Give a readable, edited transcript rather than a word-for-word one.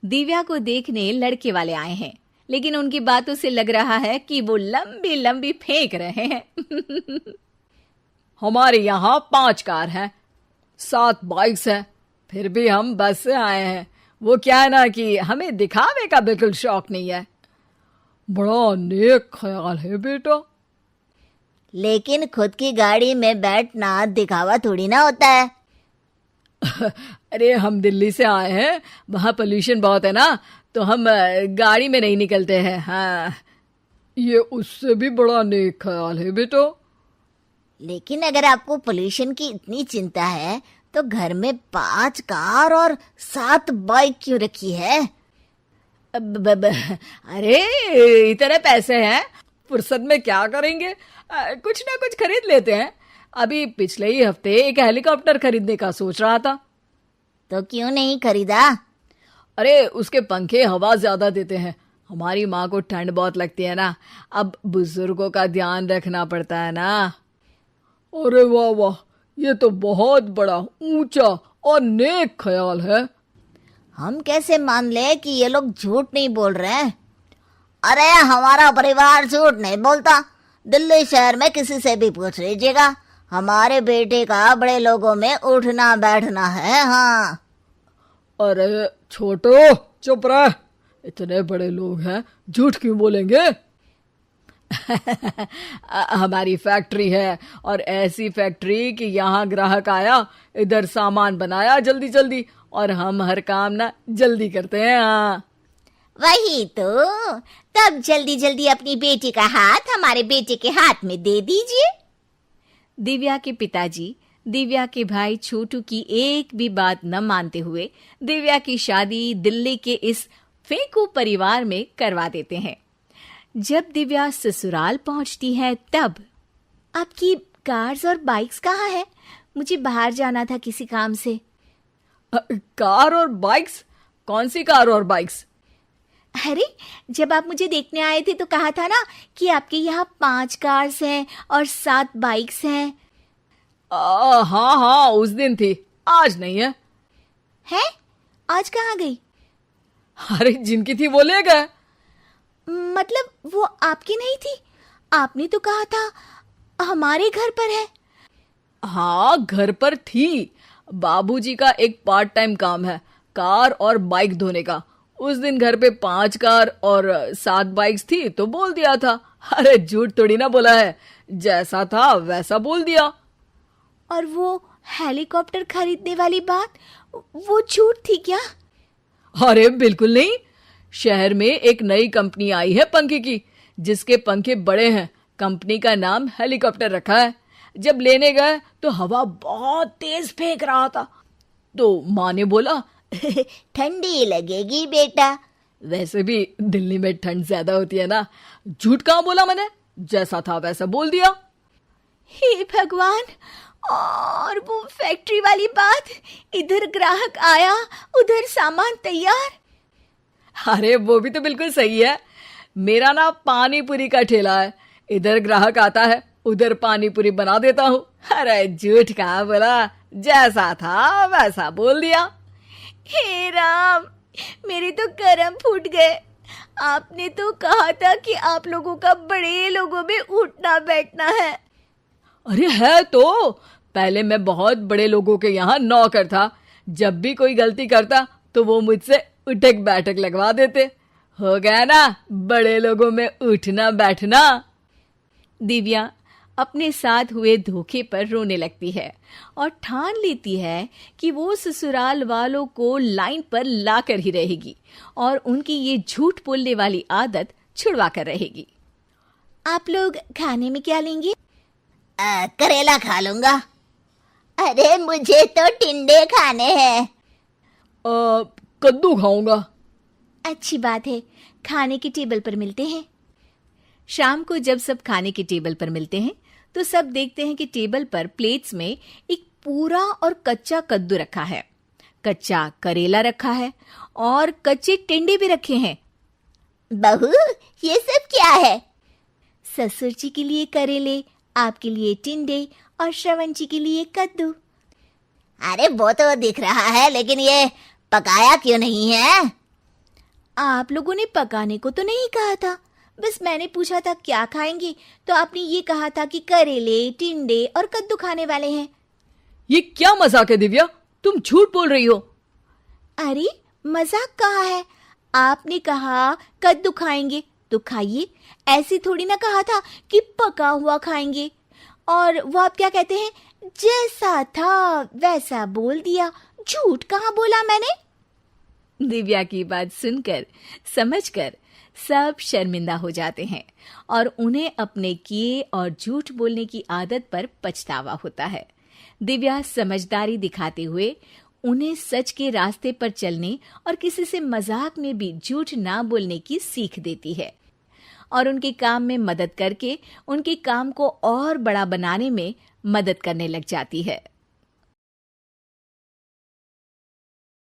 दिव्या को देखने लड़के वाले आए हैं, लेकिन उनकी बातों से लग रहा है कि वो लंबी लंबी फेंक रहे हैं। हमारे यहाँ 5 कार हैं, 7 बाइक्स हैं, फिर भी हम बस से आए हैं। वो क्या है ना कि हमें दिखावे का बिल्कुल शौक नहीं है। बड़ा नेक ख्याल है बेटा। लेकिन खुद की गाड़ी में बैठना दिखावा थोड़ी ना होता है। अरे हम दिल्ली से आए हैं, वहाँ पोल्यूशन बहुत है ना, तो हम गाड़ी में नहीं निकलते हैं। हाँ, ये उससे भी बड़ा नेक ख्याल है बेटा। लेकिन अगर आपको पोल्यूशन की इतनी चिंता है तो घर में 5 कार और 7 बाइक क्यों रखी है? अरे इतने पैसे हैं, फुर्सत में क्या करेंगे, कुछ ना कुछ खरीद लेते हैं। अभी पिछले ही हफ्ते एक हेलीकॉप्टर खरीदने का सोच रहा था। तो क्यों नहीं खरीदा? अरे उसके पंखे हवा ज्यादा देते हैं, हमारी माँ को ठंड बहुत लगती है ना, अब बुजुर्गों का ध्यान रखना पड़ता है ना। अरे वाह वाह, ये तो बहुत बड़ा ऊंचा और नेक ख्याल है। हम कैसे मान ले कि ये लोग झूठ नहीं बोल रहे हैं? अरे हमारा परिवार झूठ नहीं बोलता। दिल्ली शहर में किसी से भी पूछ लीजिएगा, हमारे बेटे का बड़े लोगों में उठना बैठना है। हाँ। अरे छोटो चुप रह, इतने बड़े लोग हैं, झूठ क्यों बोलेंगे? हमारी फैक्ट्री है, और ऐसी फैक्ट्री कि यहाँ ग्राहक आया, इधर सामान बनाया जल्दी जल्दी, और हम हर काम ना जल्दी करते हैं। हाँ वही तो, तब जल्दी जल्दी अपनी बेटी का हाथ हमारे बेटे के हाथ में दे दीजिए। दिव्या के पिताजी दिव्या के भाई छोटू की एक भी बात न मानते हुए दिव्या की शादी दिल्ली के इस फेंकू परिवार में करवा देते हैं। जब दिव्या ससुराल पहुंचती है तब, आपकी कार्स और बाइक्स कहाँ है? मुझे बाहर जाना था किसी काम से। कार और बाइक्स? कौन सी कार और बाइक्स? अरे जब आप मुझे देखने आए थे तो कहा था ना कि आपके यहाँ 5 कार्स हैं और 7 बाइक्स हैं। हाँ हाँ, उस दिन थी, आज नहीं है। है? आज कहाँ गई? अरे जिनकी थी वो ले गए। मतलब वो आपकी नहीं थी? आपने तो कहा था हमारे घर पर है। हाँ घर पर थी, बाबूजी का एक पार्ट टाइम काम है, कार और बाइक धोने का। उस दिन घर पे 5 कार और 7 बाइक्स थी तो बोल दिया था। अरे झूठ थोड़ी ना बोला है, जैसा था वैसा बोल दिया। और वो हेलीकॉप्टर खरीदने वाली बात, वो झूठ थी क्या? अरे बिल्कुल नहीं, शहर में एक नई कंपनी आई है पंखे की, जिसके पंखे बड़े हैं, कंपनी का नाम हेलीकॉप्टर रखा है। जब लेने गए तो हवा बहुत तेज फेंक रहा था, तो माँ ने बोला ठंडी लगेगी बेटा। वैसे भी दिल्ली में ठंड ज्यादा होती है ना। झूठ कहाँ बोला मैंने, जैसा था वैसा बोल दिया। हे भगवान, और वो फैक्ट्री वाली बात, इधर ग्राहक आया उधर सामान तैयार। अरे वो भी तो बिल्कुल सही है, मेरा ना पानी पूरी का ठेला है, इधर ग्राहक आता है उधर पानी पूरी बना देता हूँ। अरे झूठ कहाँ बोला, जैसा था वैसा बोल दिया। हे राम, मेरे तो कर्म फूट गए। आपने तो कहा था कि आप लोगों का बड़े लोगों में उठना बैठना है। अरे है तो, पहले मैं बहुत बड़े लोगों के यहाँ नौकर था, जब भी कोई गलती करता तो वो मुझसे उठक बैठक लगवा देते। हो गया ना बड़े लोगों में उठना बैठना। दिव्या अपने साथ हुए धोखे पर रोने लगती है और ठान लेती है कि वो ससुराल वालों को लाइन पर लाकर ही रहेगी और उनकी ये झूठ बोलने वाली आदत छुड़वा कर रहेगी। आप लोग खाने में क्या लेंगे? करेला खा लूंगा। अरे मुझे तो टिंडे खाने हैं। कद्दू खाऊंगा। अच्छी बात है, खाने के टेबल पर मिलते हैं। शाम को जब सब खाने के टेबल पर मिलते हैं तो सब देखते हैं कि टेबल पर प्लेट्स में एक पूरा और कच्चा कद्दू रखा है, कच्चा करेला रखा है और कच्चे टिंडे भी रखे हैं। बहू, ये सब क्या है? ससुर जी के लिए करेले, आपके लिए टिंडे और श्रवण जी के लिए कद्दू। अरे वो तो दिख रहा है, लेकिन ये पकाया क्यों नहीं है? आप लोगों ने पकाने को तो नहीं कहा था, बस मैंने पूछा था क्या खाएंगे, तो आपने ये कहा था कि करेले, टिंडे और कद्दू खाने वाले हैं। ये क्या मजाक है दिव्या, तुम झूठ बोल रही हो। अरे मजाक कहाँ है, आपने कहा कद्दू खाएंगे तो खाइए, ऐसे थोड़ी ना कहा था कि पका हुआ खाएंगे। और वो आप क्या कहते हैं, जैसा था वैसा बोल दिया, झूठ कहाँ बोला मैंने। दिव्या की बात सुनकर, समझकर सब शर्मिंदा हो जाते हैं और उन्हें अपने किए और झूठ बोलने की आदत पर पछतावा होता है। दिव्या समझदारी दिखाते हुए उन्हें सच के रास्ते पर चलने और किसी से मजाक में भी झूठ ना बोलने की सीख देती है और उनके काम में मदद करके उनके काम को और बड़ा बनाने में मदद करने लग जाती है।